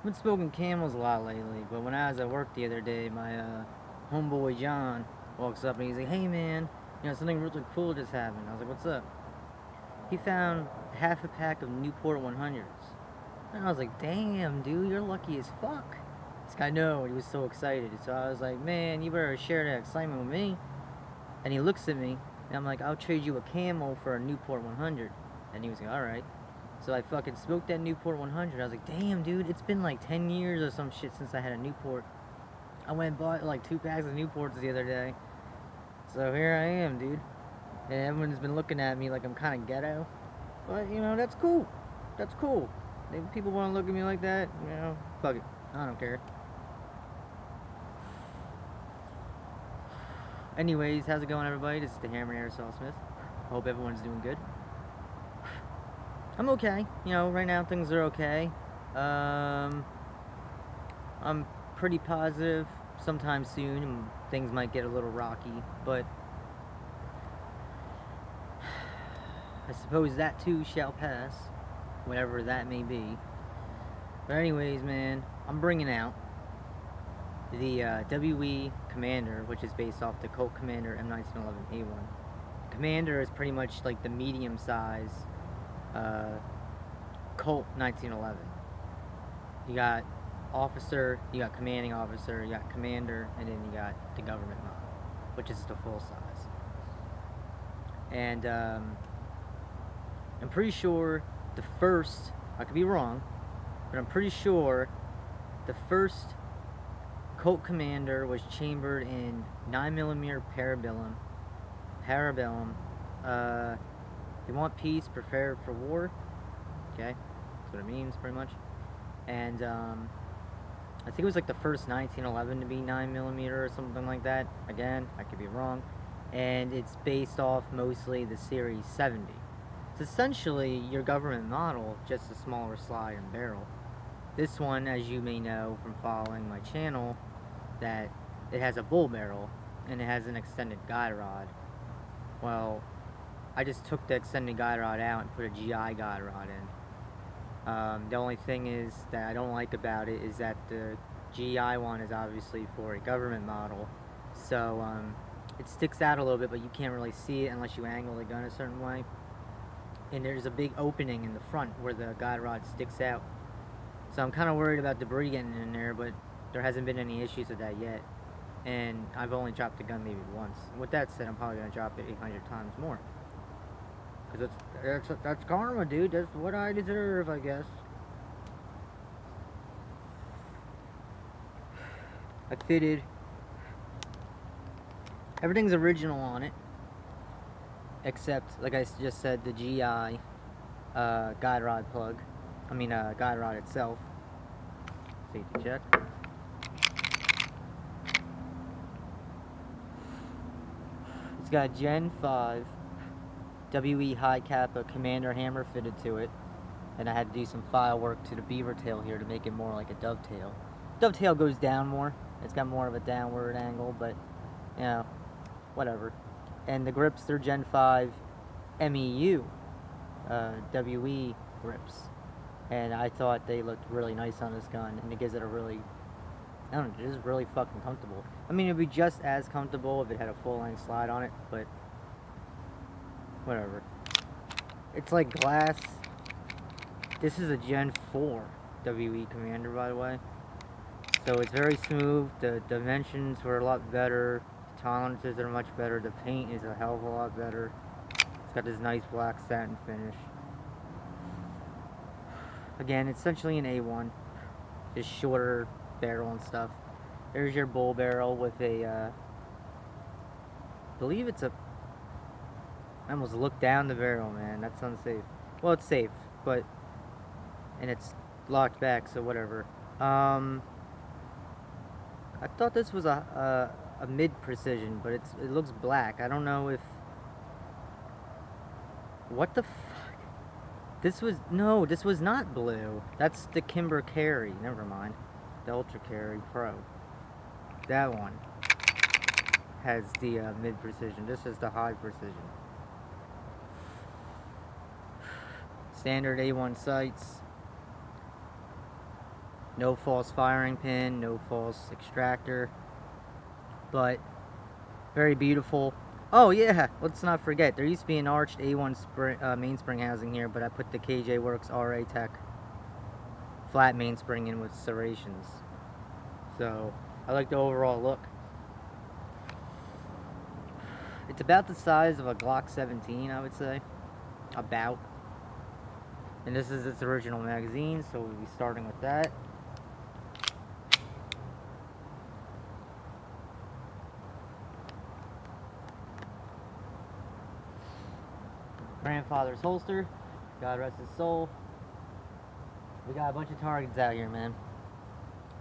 been smoking camels a lot lately, but when I was at work the other day, my homeboy John walks up and he's like, "Hey man, something really cool just happened." I was like, "What's up?" He found half a pack of Newport 100s, and I was like, "Damn, dude, you're lucky as fuck." This guy knew, he was so excited. So I was like, "Man, you better share that excitement with me." And he looks at me, and I'm like, "I'll trade you a camel for a Newport 100." And he was like, "All right." So I fucking smoked that Newport 100. I was like, "Damn, dude, it's been like 10 years or some shit since I had a Newport." I went and bought like 2 packs of Newports the other day. So here I am, dude. And everyone's been looking at me like I'm kind of ghetto. But, that's cool. That's cool. If people want to look at me like that, fuck it. I don't care. Anyways, how's it going, everybody? This is the Hammer Airsoft Smith. Hope everyone's doing good. I'm okay. Right now things are okay. I'm pretty positive sometime soon things might get a little rocky, but I suppose that too shall pass, whatever that may be. But anyways, man, I'm bringing out the WE Commander, which is based off the Colt Commander M1911A1. Commander is pretty much like the medium size Colt 1911. You got officer, you got commanding officer, you got commander, and then you got the government model, which is the full size. And I'm pretty sure the first, I could be wrong, but I'm pretty sure the first Colt Commander was chambered in 9mm parabellum. You want peace, prepare for war. Okay, that's what it means pretty much. And I think it was like the first 1911 to be 9mm or something like that. Again, I could be wrong. And it's based off mostly the Series 70. It's essentially your government model, just a smaller slide and barrel. This one, as you may know from following my channel, that it has a bull barrel and it has an extended guide rod. Well, I just took the extended guide rod out and put a GI guide rod in. The only thing is that I don't like about it is that the GI one is obviously for a government model, so it sticks out a little bit, but you can't really see it unless you angle the gun a certain way. And there's a big opening in the front where the guide rod sticks out. So I'm kind of worried about debris getting in there, but there hasn't been any issues with that yet. And I've only dropped the gun maybe once. And with that said, I'm probably going to drop it 800 times more. Because that's karma, dude. That's what I deserve, I guess. I fitted. Everything's original on it. Except, like I just said, the GI guide rod plug. Guide rod itself. Safety check. It's got Gen 5 WE high kappa commander hammer fitted to it. And I had to do some file work to the beaver tail here to make it more like a dovetail. Dovetail goes down more. It's got more of a downward angle, but, whatever. And the grips, they're Gen 5 MEU WE grips. And I thought they looked really nice on this gun, and it gives it a really, I don't know, just really fucking comfortable. It'd be just as comfortable if it had a full-length slide on it, but whatever. It's like glass. This is a Gen 4 WE Commander, by the way. So it's very smooth. The dimensions were a lot better. The tolerances are much better. The paint is a hell of a lot better. It's got this nice black satin finish. Again, it's essentially an A1. Just shorter barrel and stuff. There's your bull barrel with a, I believe it's a, I almost looked down the barrel, man. That's unsafe. Well, it's safe, but, and it's locked back, so whatever. I thought this was a mid-precision, but it looks black. I don't know if, what the fuck? This was not blue. That's the Kimber Carry. Never mind. The Ultra Carry Pro. That one has the mid-precision. This is the high precision. Standard A1 sights. No false firing pin, no false extractor, but very beautiful. Oh yeah, let's not forget, there used to be an arched A1 mainspring housing here, but I put the KJ Works RA Tech flat mainspring in with serrations. So I like the overall look. It's about the size of a Glock 17, I would say. About. And this is its original magazine, so we'll be starting with that. Grandfather's holster. God rest his soul. We got a bunch of targets out here, man.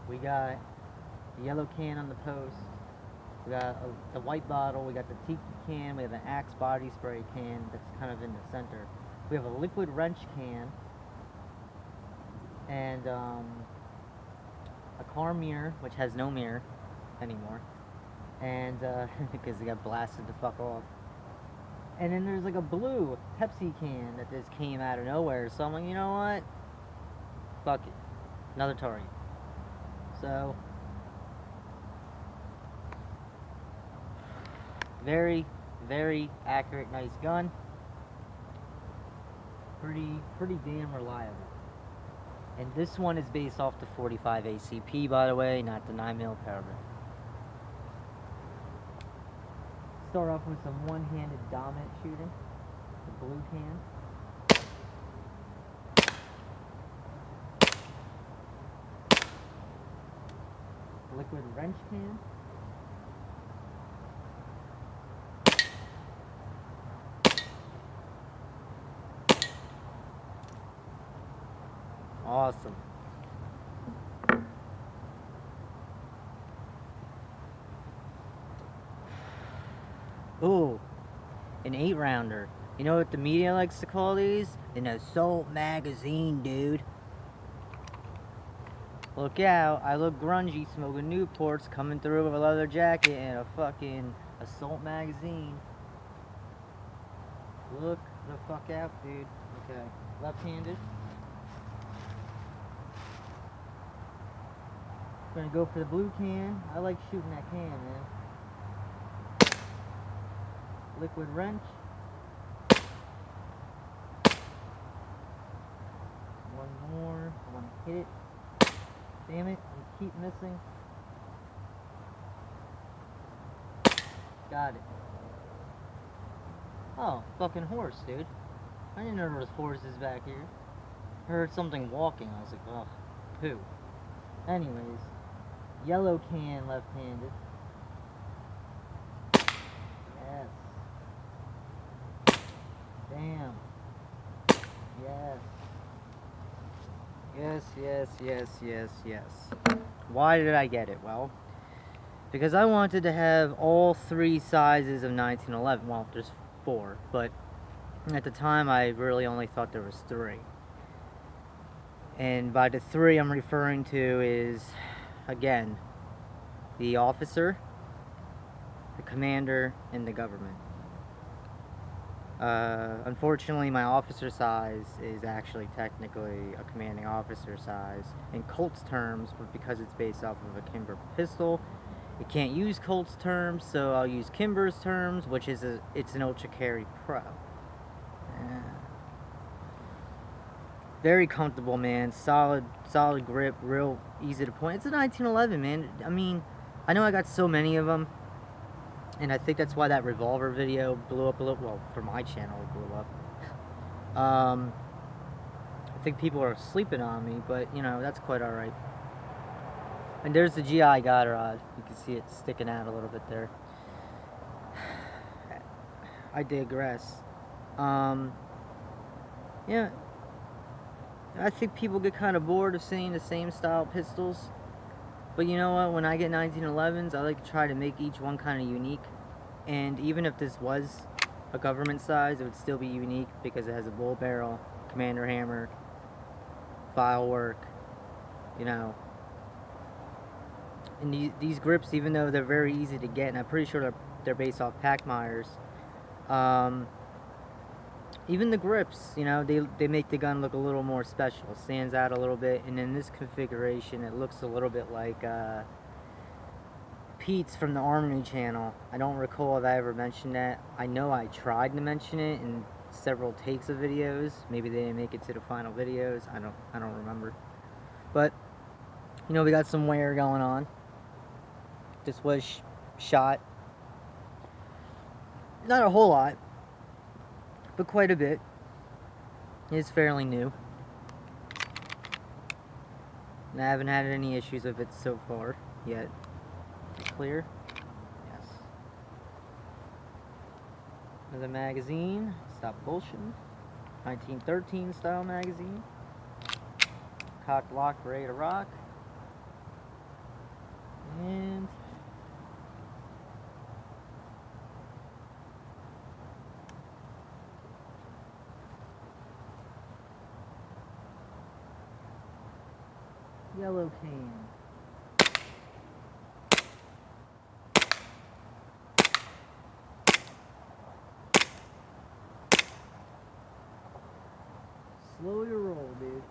We got the yellow can on the post. We got the white bottle. We got the tiki can. We have an Axe body spray can that's kind of in the center. We have a liquid wrench can. And a car mirror, which has no mirror anymore. And because it got blasted the fuck off. And then there's like a blue Pepsi can that just came out of nowhere. So I'm like, you know what? Fuck it. Another target. So, very, very accurate, nice gun. Pretty damn reliable. And this one is based off the 45 ACP, by the way, not the 9mm Paragon. Start off with some one-handed dominant shooting. The blue can. Liquid wrench can. Awesome. Ooh, an 8-rounder. You know what the media likes to call these? An assault magazine, dude. Look out, I look grungy smoking Newports, coming through with a leather jacket and a fucking assault magazine. Look the fuck out, dude. Okay, left-handed. Gonna go for the blue can. I like shooting that can, man. Liquid wrench. One more. I want to hit it. Damn it, I keep missing. Got it. Oh, fucking horse, dude. I didn't know there was horses back here. I heard something walking. I was like, ugh, poo. Anyways, yellow can left-handed. Yes. Damn. Yes. Yes, yes, yes, yes, yes. Why did I get it? Well, because I wanted to have all 3 sizes of 1911. Well, there's 4, but at the time I really only thought there was 3. And by the 3 I'm referring to is, again, the officer, the commander, and the government. Unfortunately, my officer size is actually technically a commanding officer size in Colt's terms, but because it's based off of a Kimber pistol, it can't use Colt's terms, so I'll use Kimber's terms, which is it's an Ultra Carry Pro. Very comfortable, man. Solid grip, real easy to point. It's a 1911, man. I mean, I know I got so many of them. And I think that's why that revolver video blew up a little. Well, for my channel, it blew up. I think people are sleeping on me, but, you know, that's quite alright. And there's the GI guide rod. You can see it sticking out a little bit there. I digress. Yeah. I think people get kind of bored of seeing the same style pistols. But you know what, when I get 1911s, I like to try to make each one kind of unique. And even if this was a government size, it would still be unique because it has a bull barrel, commander hammer, file work, you know. And these grips, even though they're very easy to get, and I'm pretty sure they're based off Packmeyers, even the grips, you know, they make the gun look a little more special. It stands out a little bit, and in this configuration, it looks a little bit like Pete's from the Armory channel. I don't recall if I ever mentioned that. I know I tried to mention it in several takes of videos. Maybe they didn't make it to the final videos. I don't remember. But you know, we got some wear going on. This was shot, not a whole lot, but quite a bit. It's fairly new, and I haven't had any issues with it so far yet. Clear? Yes. Another magazine. Stop bullshitting. 1913 style magazine. Cocked, locked, ready to rock. And yellow can. Slow your roll, dude.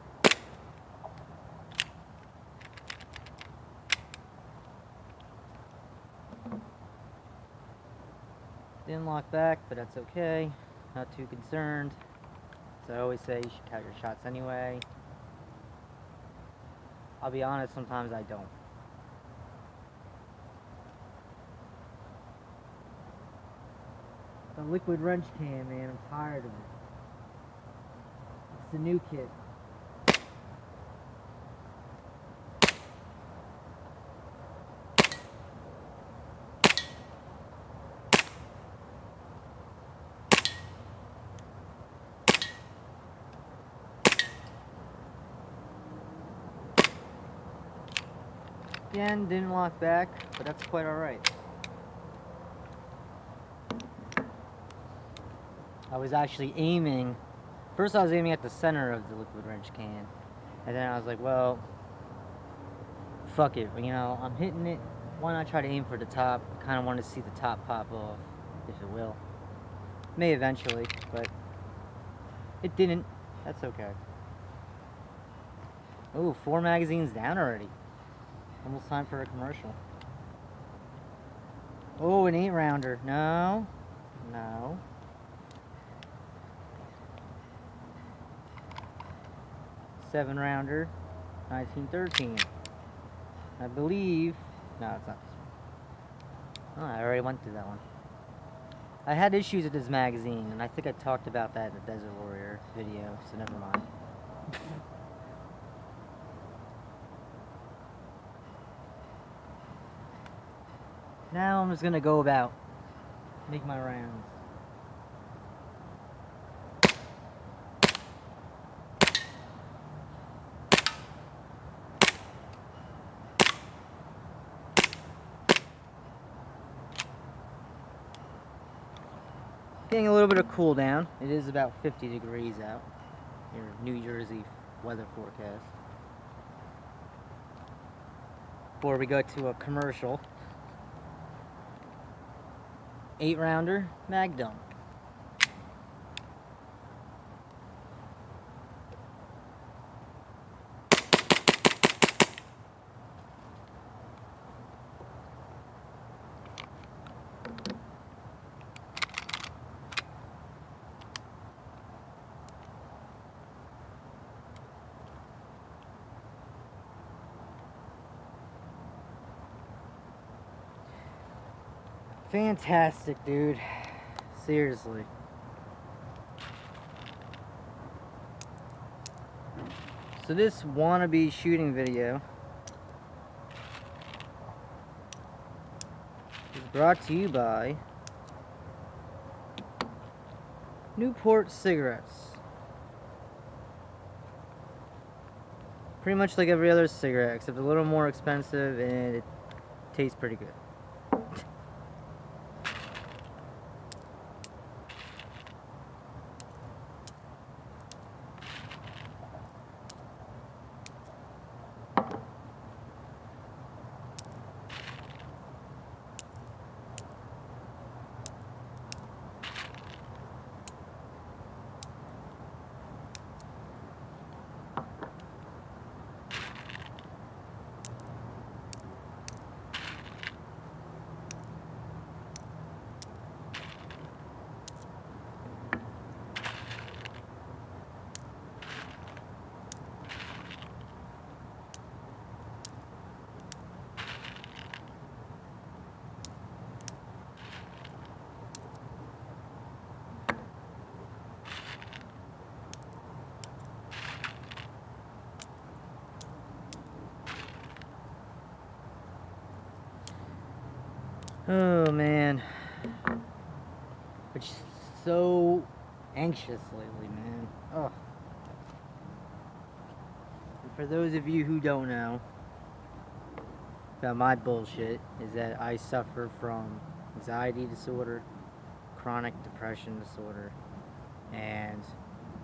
Didn't lock back, but that's okay. Not too concerned. So I always say you should count your shots anyway. I'll be honest, sometimes I don't. The liquid wrench can, man, I'm tired of it. It's the new kit. Again, didn't lock back, but that's quite alright. I was actually aiming, first I was aiming at the center of the liquid wrench can, and then I was like, well, fuck it, you know, I'm hitting it, why not try to aim for the top? I kind of want to see the top pop off, if it will. May eventually, but it didn't. That's okay. Ooh, 4 magazines down already. Almost time for a commercial. Oh, an 8-rounder. No. No. Seven-rounder. 1913. I believe... No, it's not this one. Oh, I already went through that one. I had issues with this magazine, and I think I talked about that in the Desert Warrior video, so never mind. Now I'm just gonna go about, make my rounds. Getting a little bit of cool down. It is about 50 degrees out. Your New Jersey weather forecast. Before we go to a commercial. 8-rounder mag dump. Fantastic, dude. Seriously. So this wannabe shooting video is brought to you by Newport cigarettes. Pretty much like every other cigarette, except a little more expensive, and it tastes pretty good. Oh man, which so anxious lately, man. Oh. And for those of you who don't know about my bullshit, is that I suffer from anxiety disorder, chronic depression disorder, and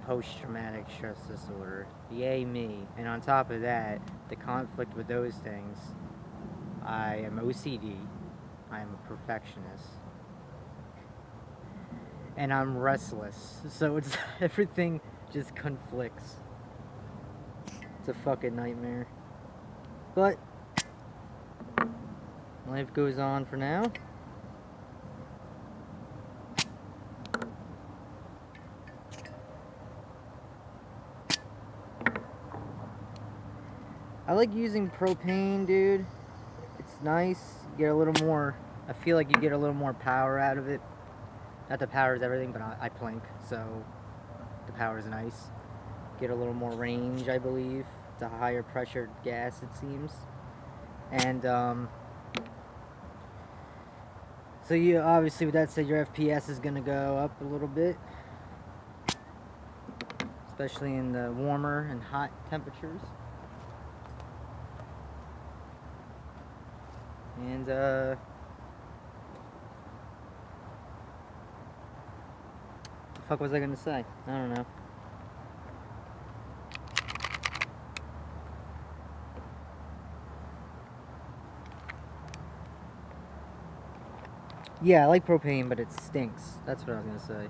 post-traumatic stress disorder. Yay me. And on top of that, the conflict with those things, I am OCD, I am a perfectionist, and I'm restless. So it's everything just conflicts. It's a fucking nightmare. But life goes on for now. I like using propane, dude. It's nice. You get a little more, I feel like you get a little more power out of it. Not that power is everything, but I plank, so the power is nice. Get a little more range, I believe. It's a higher pressured gas, it seems. And so you obviously, with that said, your FPS is gonna go up a little bit, especially in the warmer and hot temperatures. And the fuck was I gonna say? I don't know. Yeah, I like propane, but it stinks. That's what I was gonna say.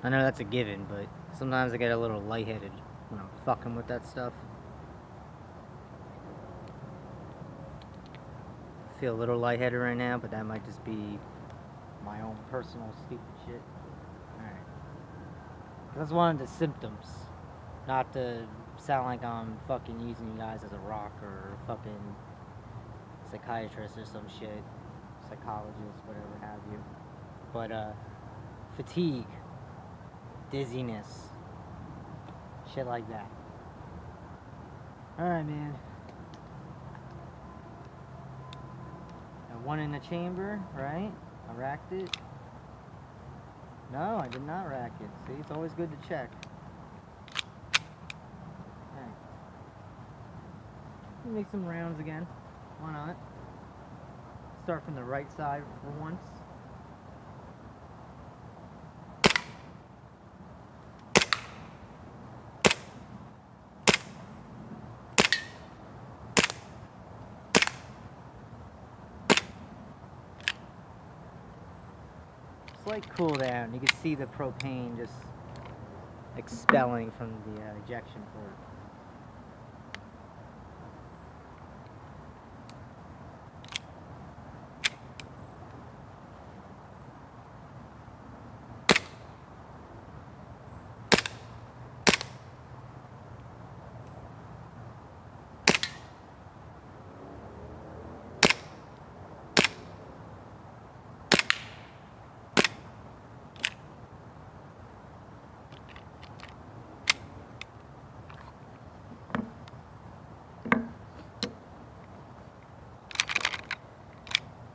I know that's a given, but sometimes I get a little lightheaded when I'm fucking with that stuff. I feel a little lightheaded right now, but that might just be my own personal stupid shit. Alright. That's one of the symptoms. Not to sound like I'm fucking using you guys as a rock or a fucking psychiatrist or some shit. Psychologist, whatever have you. But, fatigue, dizziness, shit like that. Alright, man. Got one in the chamber, right? I racked it. No, I did not rack it. See, it's always good to check. Alright. Make some rounds again. Why not? Start from the right side for once. Slight cool down. You can see the propane just expelling from the ejection port.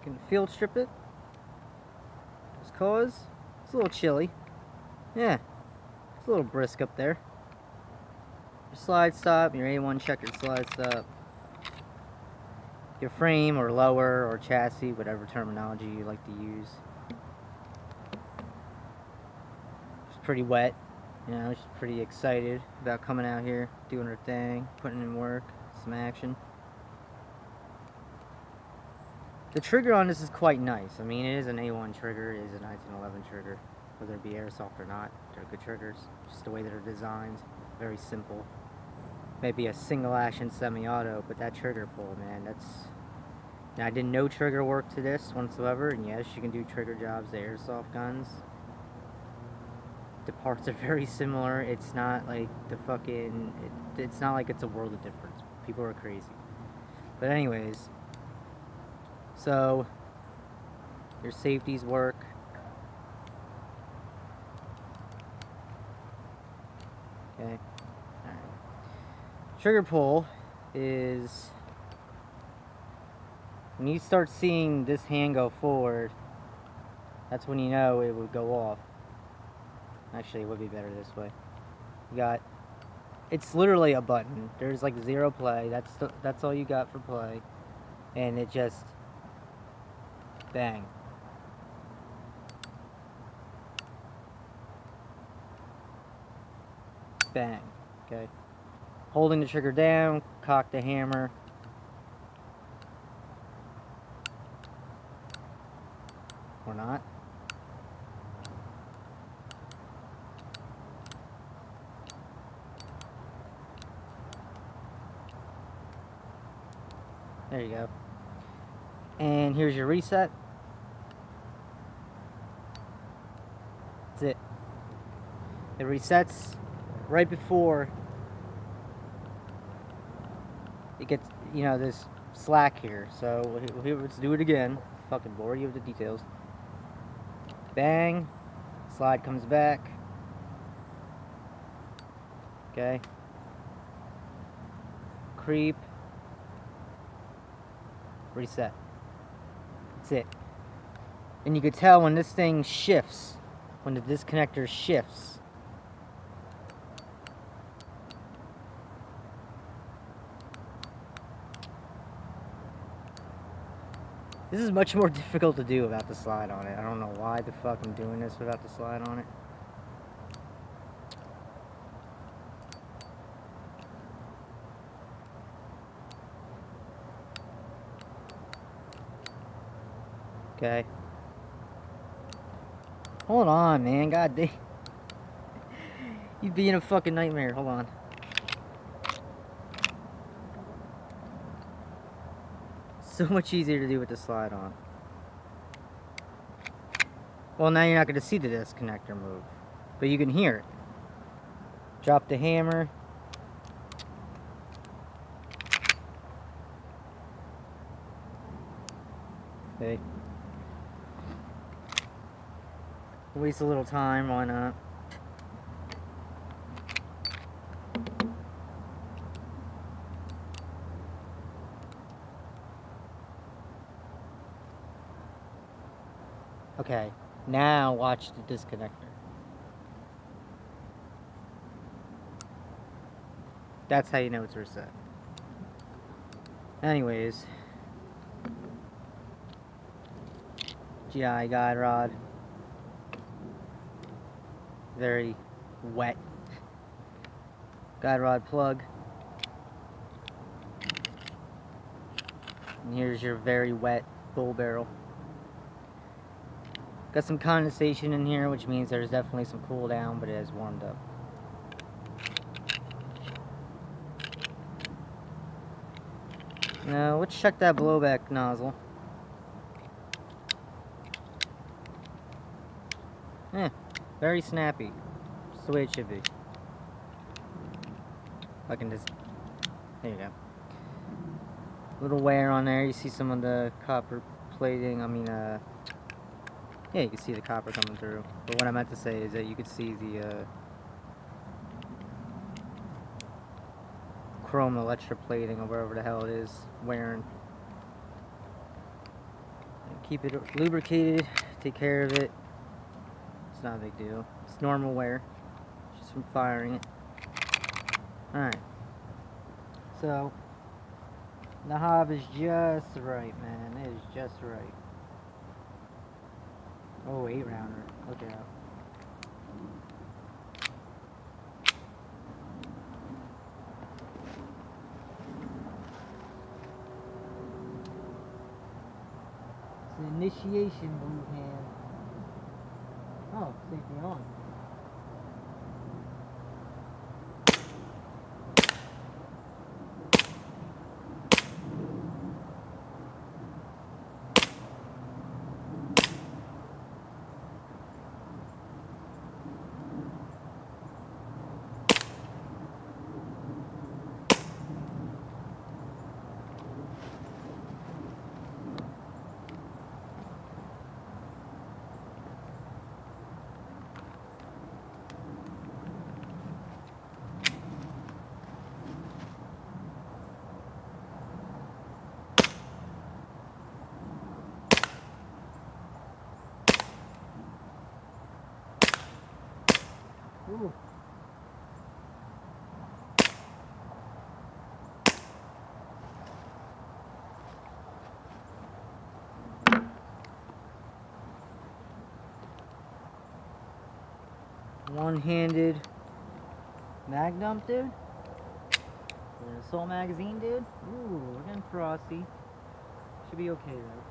Can field strip it. Just cause it's a little chilly. Yeah, it's a little brisk up there. Your slide stop, your A1 checkered slide stop. Your frame or lower or chassis, whatever terminology you like to use. It's pretty wet. You know, she's pretty excited about coming out here, doing her thing, putting in work, some action. The trigger on this is quite nice. I mean, it is an A1 trigger, it is a 1911 trigger. Whether it be Airsoft or not, they're good triggers. Just the way that they're designed, very simple. Maybe a single action semi-auto, but that trigger pull, man, that's... Now, I did no trigger work to this whatsoever, and yes, you can do trigger jobs to Airsoft guns. The parts are very similar. It's not like the fucking... It's not like it's a world of difference. People are crazy. But anyways... So, your safeties work. Okay. Alright. Trigger pull is When you start seeing this hand go forward, that's when you know it would go off. Actually, it would be better this way. You got, it's literally a button. There's like 0 play. That's all you got for play, and it just bang. Bang. Okay. Holding the trigger down, cock the hammer. Or not. There you go. And here's your reset. That's it. It resets right before it gets, you know, this slack here. So let's do it again. Fucking bore you with the details. Bang. Slide comes back. Okay. Creep. Reset. That's it. And you could tell when this thing shifts, when the disconnector shifts. This is much more difficult to do without the slide on it. I don't know why the fuck I'm doing this without the slide on it. Okay. Hold on, man. God damn. You'd be in a fucking nightmare. Hold on. So much easier to do with the slide on. Well, now you're not going to see the disconnector move, but you can hear it. Drop the hammer. Okay. Waste a little time, why not? Okay, now watch the disconnector. That's how you know it's reset. Anyways. GI guide rod. Very wet. Guide rod plug. And here's your very wet bull barrel. Got some condensation in here, which means there's definitely some cool down, but it has warmed up. Now, let's check that blowback nozzle. Very snappy. Just the way it should be. I can just... There you go. Little wear on there. You see some of the copper plating. I mean, yeah, you can see the copper coming through. But what I meant to say is that you could see the chrome electroplating or wherever the hell it is wearing. And keep it lubricated. Take care of it. It's not a big deal. It's normal wear. Just from firing it. Alright. So, the hob is just right, man. It is just right. Oh, 8-rounder. Look out. It's the initiation blue hand. Oh, safety on. Ooh. One-handed mag dump, dude. With an assault magazine, dude. Ooh, we're getting frosty. Should be okay though.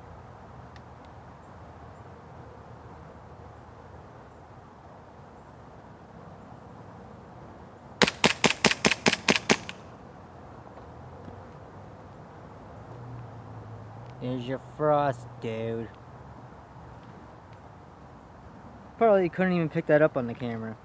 There's your frost, dude. Probably couldn't even pick that up on the camera.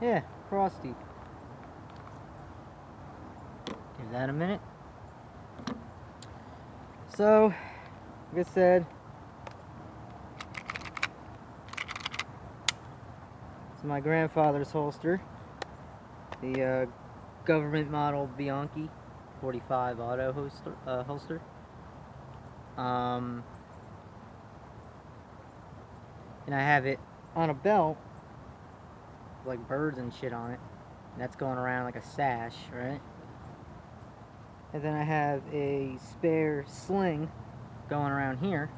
Yeah, frosty. Give that a minute. So, like I said, it's my grandfather's holster. The government model Bianchi 45 auto holster. And I have it on a belt with like birds and shit on it. And that's going around like a sash, right? And then I have a spare sling going around here,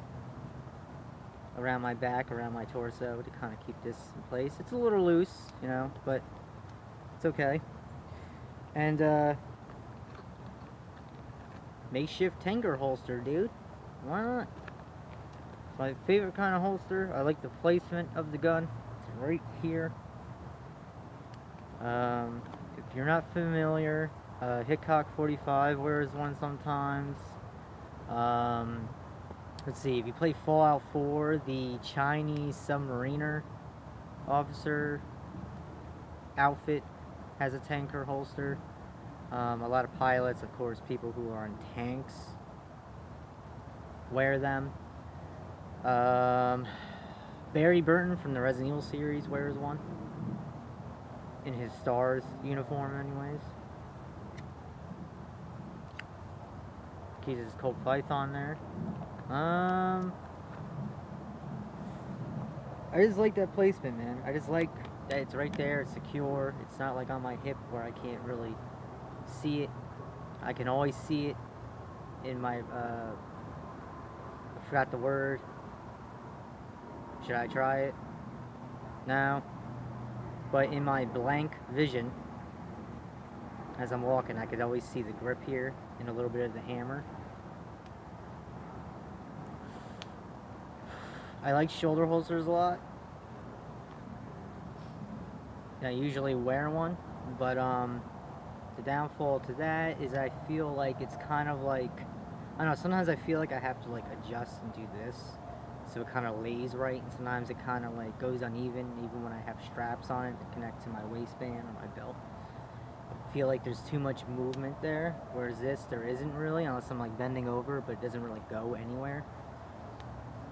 around my back, around my torso, to kind of keep this in place. It's a little loose, you know, but it's okay. And makeshift Tenga holster, dude. Why not? It's my favorite kind of holster. I like the placement of the gun. It's right here. If you're not familiar, Hickok 45 wears one sometimes. Let's see, if you play Fallout 4, the Chinese submariner officer outfit has a Tenga holster. A lot of pilots, of course, people who are in tanks wear them. Barry Burton from the Resident Evil series wears one. In his STARS uniform, anyways. Keys his Colt Python there. I just like that placement, man. I just like that it's right there, it's secure. It's not like on my hip where I can't really see it. I can always see it in my, I forgot the word. Should I try it? No. But in my blank vision, as I'm walking, I could always see the grip here and a little bit of the hammer. I like shoulder holsters a lot. I usually wear one, but the downfall to that is I feel like it's kind of like, I don't know, sometimes I feel like I have to like adjust and do this so it kind of lays right, and sometimes it kind of like goes uneven even when I have straps on it to connect to my waistband or my belt. I feel like there's too much movement there, whereas this there isn't really, unless I'm like bending over, but it doesn't really go anywhere.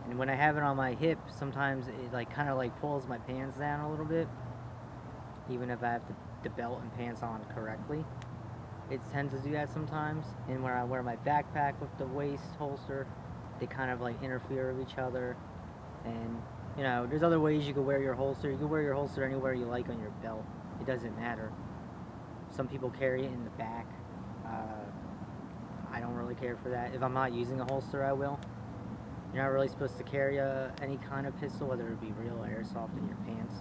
And when I have it on my hip, sometimes it like kind of like pulls my pants down a little bit, even if I have the belt and pants on correctly. It tends to do that sometimes. And when I wear my backpack with the waist holster, they kind of like interfere with each other. And you know, there's other ways you can wear your holster. You can wear your holster anywhere you like on your belt. It doesn't matter. Some people carry it in the back. I don't really care for that. If I'm not using a holster, I will. You're not really supposed to carry any kind of pistol, whether it be real or airsoft, in your pants.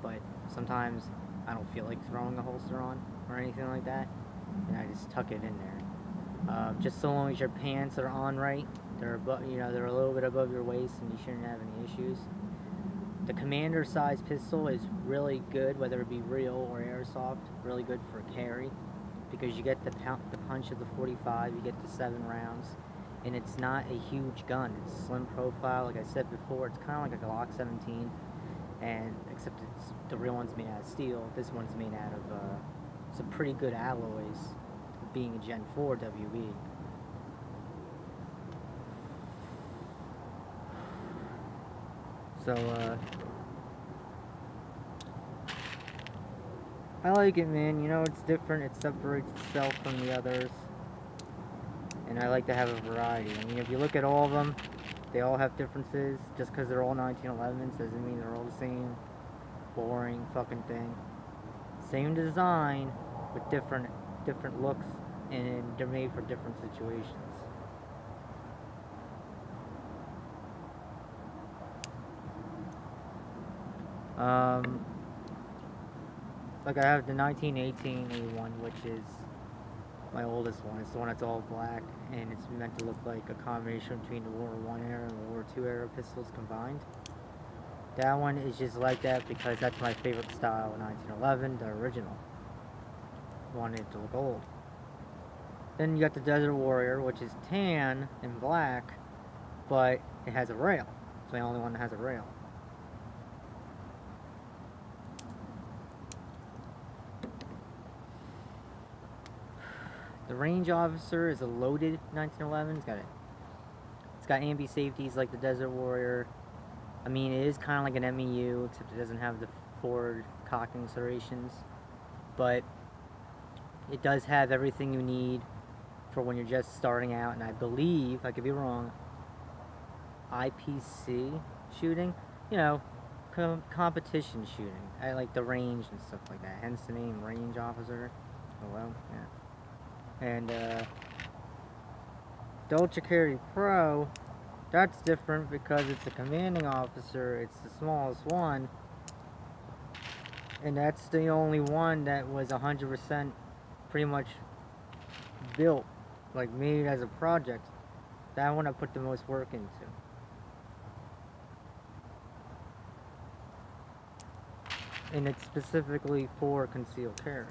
But sometimes I don't feel like throwing a holster on or anything like that, and I just tuck it in there. Just so long as your pants are on right, they're they're a little bit above your waist, and you shouldn't have any issues. The commander size pistol is really good, whether it be real or airsoft. Really good for carry, because you get the punch of the 45, you get the 7 rounds. And it's not a huge gun. It's slim profile. Like I said before, it's kind of like a Glock 17, and except the real one's made out of steel. This one's made out of some pretty good alloys, being a Gen 4 WE. So I like it, man. You know, it's different. It separates itself from the others. And I like to have a variety. I mean, if you look at all of them, they all have differences. Just because they're all 1911s doesn't mean they're all the same boring fucking thing. Same design, with different looks, and they're made for different situations. Um, like I have the 1918 A1, which is my oldest one. It's the one that's all black, and it's meant to look like a combination between the World War I era and the World War II era pistols combined. That one is just like that because that's my favorite style, 1911, the original. Wanted it to look old. Then you got the Desert Warrior, which is tan and black, but it has a rail. It's the only one that has a rail. The Range Officer is a loaded 1911. It's got ambi safeties like the Desert Warrior. I mean, it is kind of like an MEU, except it doesn't have the forward cocking serrations. But it does have everything you need for when you're just starting out. And I believe, I could be wrong, IPC shooting, you know, competition shooting. I like the range and stuff like that. Hence the name Range Officer. Hello, yeah. And the Ultra Carry Pro, that's different because it's a commanding officer. It's the smallest one, and that's the only one that was 100% pretty much built, like made as a project. That one I put the most work into. And it's specifically for concealed carry.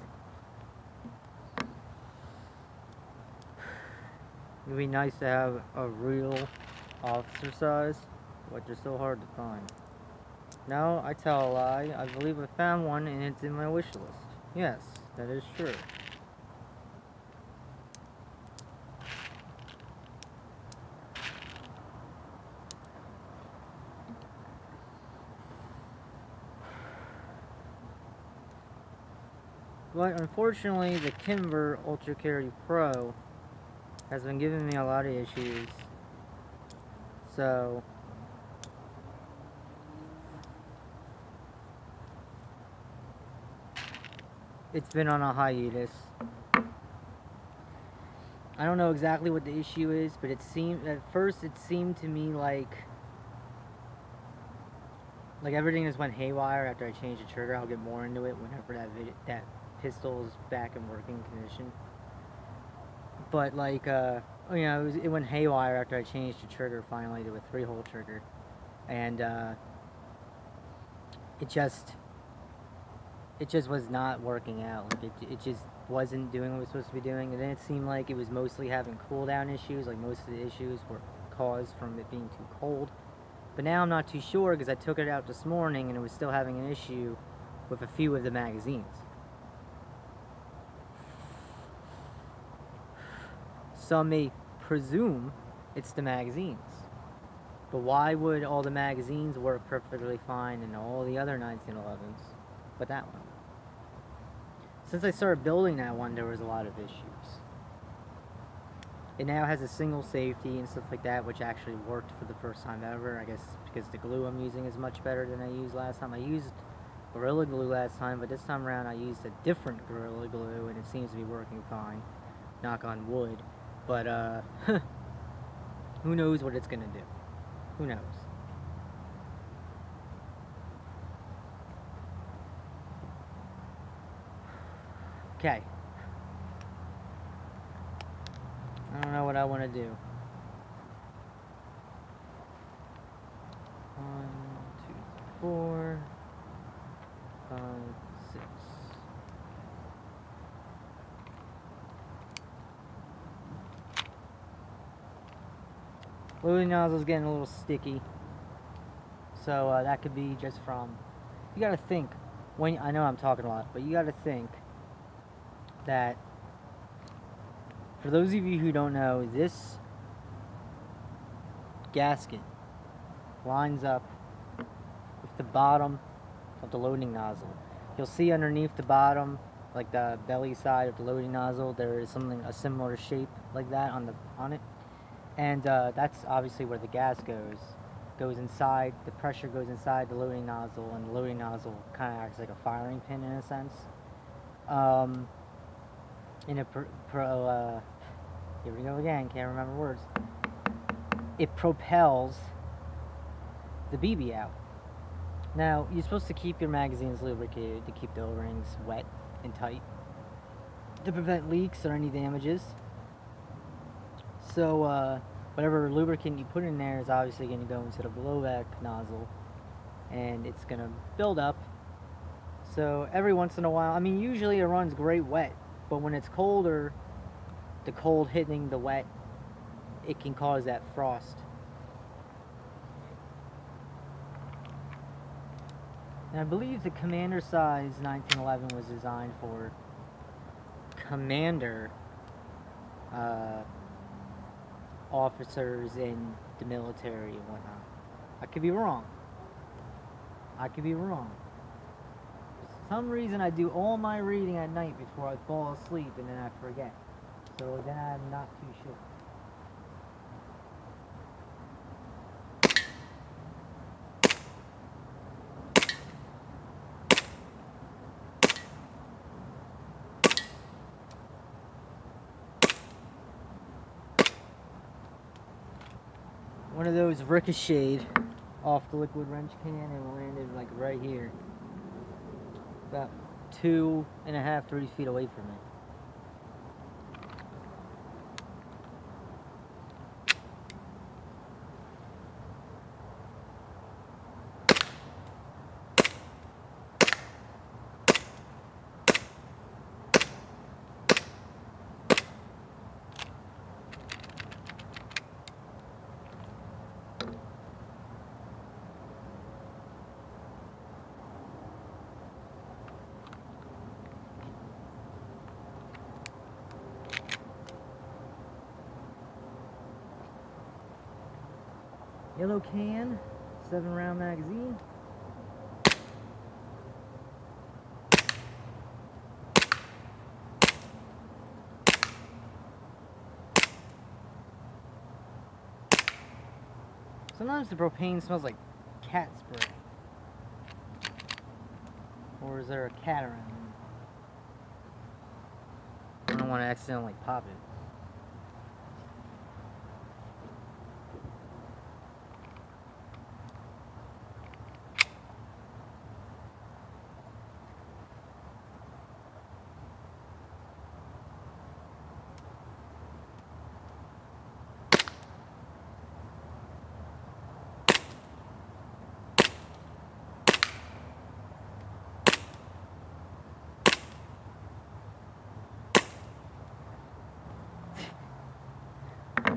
It'd be nice to have a real officer size, but they're so hard to find. No, I tell a lie. I believe I found one and it's in my wish list. Yes, that is true. But unfortunately, the Kimber Ultra Carry Pro has been giving me a lot of issues. So it's been on a hiatus. I don't know exactly what the issue is, but at first it seemed to me like everything just went haywire after I changed the trigger. I'll get more into it whenever that pistol is back in working condition. But like, you know, it went haywire after I changed the trigger finally to a 3-hole trigger, and it just was not working out. Like it just wasn't doing what it was supposed to be doing, and then it seemed like it was mostly having cooldown issues. Like most of the issues were caused from it being too cold. But now I'm not too sure because I took it out this morning and it was still having an issue with a few of the magazines. Some may presume it's the magazines. But why would all the magazines work perfectly fine in all the other 1911s but that one? Since I started building that one, there was a lot of issues. It now has a single safety and stuff like that, which actually worked for the first time ever. I guess because the glue I'm using is much better than I used last time. I used Gorilla Glue last time, but this time around I used a different Gorilla Glue, and it seems to be working fine. Knock on wood. But, who knows what it's gonna do? Who knows? Okay. I don't know what I want to do. 1, 2, 4, 5, 6. Fluid nozzle's getting a little sticky, so that could be just from. You gotta think. I know I'm talking a lot, but you gotta think that. For those of you who don't know, this gasket lines up with the bottom of the loading nozzle. you'll see underneath the bottom, like the belly side of the loading nozzle, there is a similar shape like that on it, and that's obviously where the gas goes inside. The pressure goes inside the loading nozzle, and the loading nozzle kind of acts like a firing pin in a sense. In a here we go again, can't remember words. It propels the BB out. Now, you're supposed to keep your magazines lubricated to keep the O-rings wet and tight to prevent leaks or any damages. So, whatever lubricant you put in there is obviously going to go into the blowback nozzle, and it's going to build up. So, every once in a while, I mean, usually it runs great wet, but when it's colder, the cold hitting the wet, it can cause that frost. And I believe the commander size 1911 was designed for commander officers in the military and whatnot. I could be wrong. For some reason I do all my reading at night before I fall asleep, and then I forget. So then I'm not too sure. One of those ricocheted off the liquid wrench can and landed like right here, about 2.5, 3 feet away from me. Yellow can, 7-round magazine. Sometimes the propane smells like cat spray. Or is there a cat around? I don't want to accidentally pop it.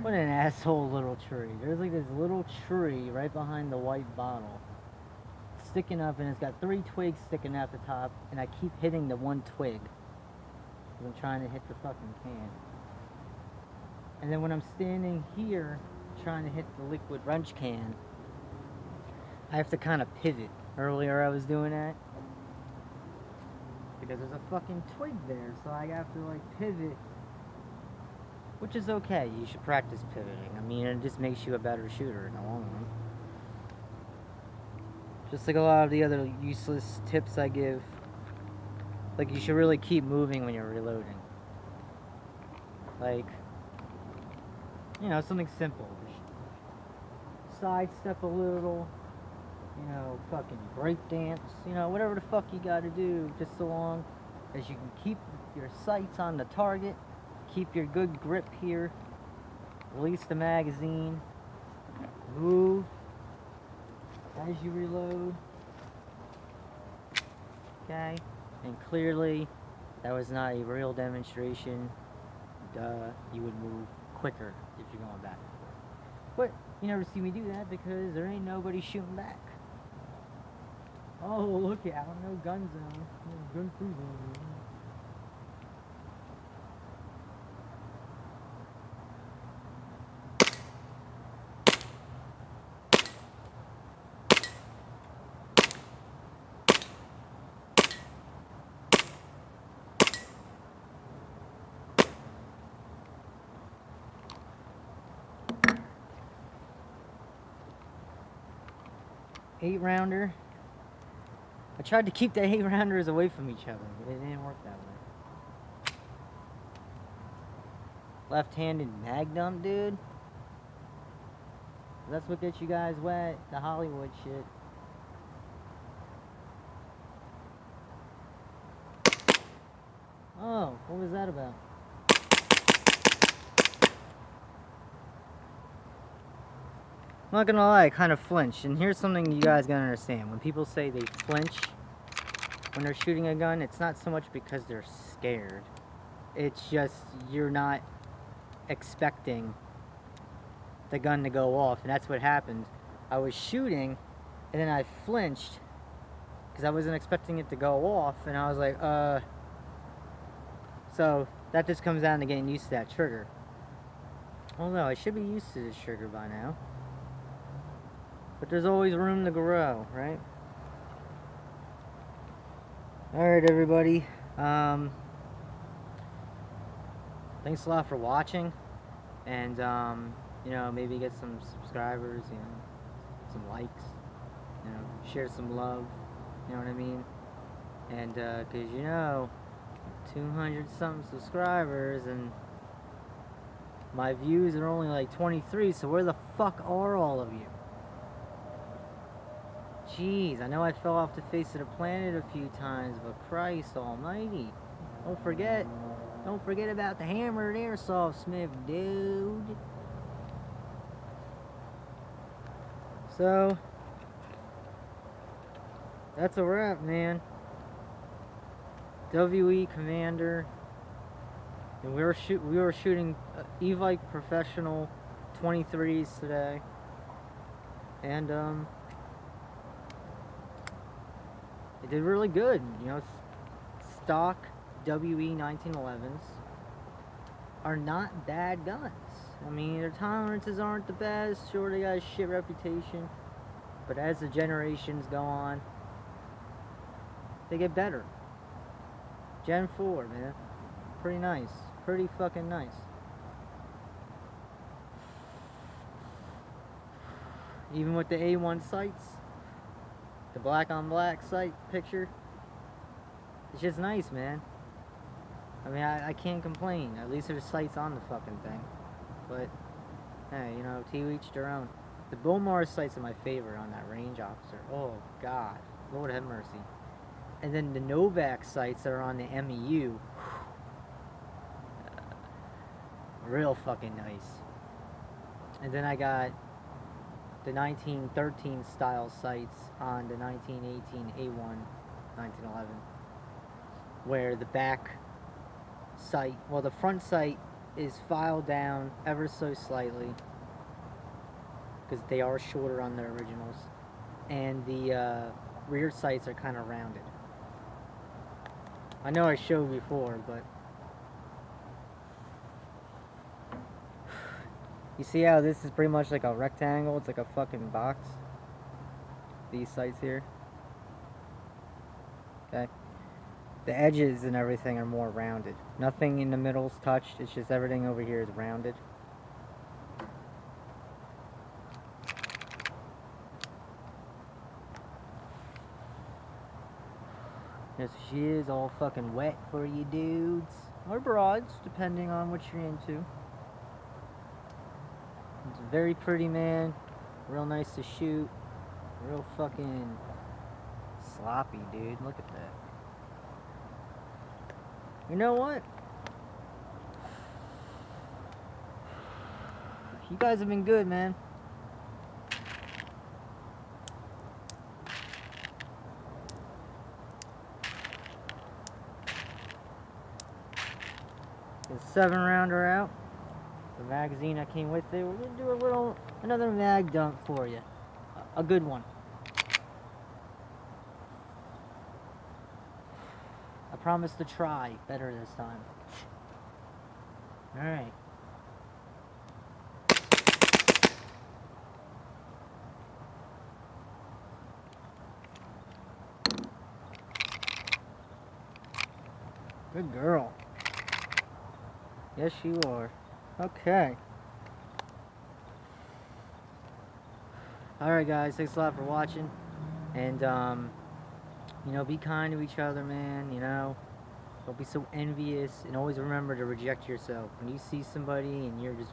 What an asshole little tree. There's like this little tree right behind the white bottle, sticking up, and it's got 3 twigs sticking out the top, and I keep hitting the one twig because I'm trying to hit the fucking can. And then when I'm standing here trying to hit the liquid wrench can, I have to kind of pivot. Earlier I was doing that because there's a fucking twig there, so I have to like pivot. Which is okay, you should practice pivoting. I mean, it just makes you a better shooter in the long run. Just like a lot of the other useless tips I give. Like, you should really keep moving when you're reloading. Like, you know, something simple. Sidestep a little, you know, fucking break dance, you know, whatever the fuck you gotta do, just so long as you can keep your sights on the target. Keep your good grip here. Release the magazine. Move as you reload. Okay? And clearly, that was not a real demonstration. Duh, you would move quicker if you're going back. But you never see me do that because there ain't nobody shooting back. Oh, look out, no gun zone. No gun free zone. 8-rounder. I tried to keep the 8-rounders away from each other, but it didn't work that way. Left-handed Magnum, dude. That's what gets you guys wet. The Hollywood shit. Oh, what was that about? I'm not gonna lie, I kind of flinched. And here's something you guys gotta understand. When people say they flinch when they're shooting a gun, it's not so much because they're scared. It's just you're not expecting the gun to go off, and that's what happened. I was shooting, and then I flinched because I wasn't expecting it to go off, and I was like, So that just comes down to getting used to that trigger. Well, no, I should be used to this trigger by now. But there's always room to grow, right? Alright, everybody. Thanks a lot for watching. And, you know, maybe get some subscribers, you know, some likes, you know, share some love, you know what I mean? And, cause you know, 200 something subscribers and my views are only like 23, so where the fuck are all of you? Jeez, I know I fell off the face of the planet a few times, but Christ almighty. Don't forget about the hammered Airsoft Smith, dude. So, that's a wrap, man. WE Commander. And we were shooting Evike Professional 23s today. And, it did really good, you know. Stock WE 1911s are not bad guns. I mean, their tolerances aren't the best. Sure, they got a shit reputation, but as the generations go on, they get better. Gen 4, man, pretty nice, pretty fucking nice. Even with the A1 sights, the black on black sight picture, it's just nice, man. I mean, I can't complain. At least there's sights on the fucking thing. But, hey, you know, to each their own. The Bowmar sights are my favorite on that range officer. Oh, God. Lord have mercy. And then the Novak sights that are on the MEU. Real fucking nice. And then I got the 1913 style sights on the 1918 A1 1911. Where the back sight, well, the front sight is filed down ever so slightly because they are shorter on the originals, and the rear sights are kind of rounded. I know I showed before, but you see how this is pretty much like a rectangle? It's like a fucking box. These sights here. Okay. The edges and everything are more rounded. Nothing in the middle's touched. It's just everything over here is rounded. Yes, she is all fucking wet for you dudes. Or broads, depending on what you're into. It's very pretty, man. Real nice to shoot. Real fucking sloppy, dude. Look at that. You know what? You guys have been good, man. The 7-rounder out. The magazine I came with it. We're gonna do another mag dump for you. A good one. I promise to try better this time. Alright. Good girl. Yes, you are. Okay. Alright, guys. Thanks a lot for watching. And, you know, be kind to each other, man, you know. Don't be so envious, and always remember to reject yourself. When you see somebody and you're just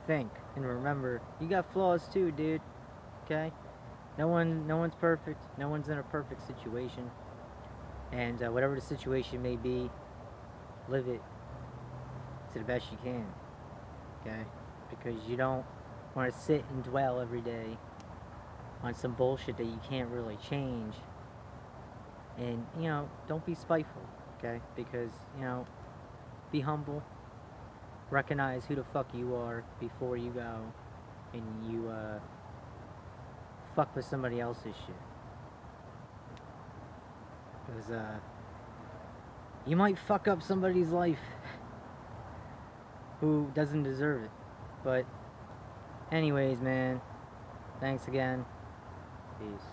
think and remember, you got flaws too, dude. Okay? No one's perfect. No one's in a perfect situation. And whatever the situation may be, live it to the best you can. Okay? Because you don't want to sit and dwell every day on some bullshit that you can't really change. And, you know, don't be spiteful, okay? Because, you know, be humble. Recognize who the fuck you are before you go and you fuck with somebody else's shit. Because you might fuck up somebody's life who doesn't deserve it. But anyways, man, thanks again. Peace.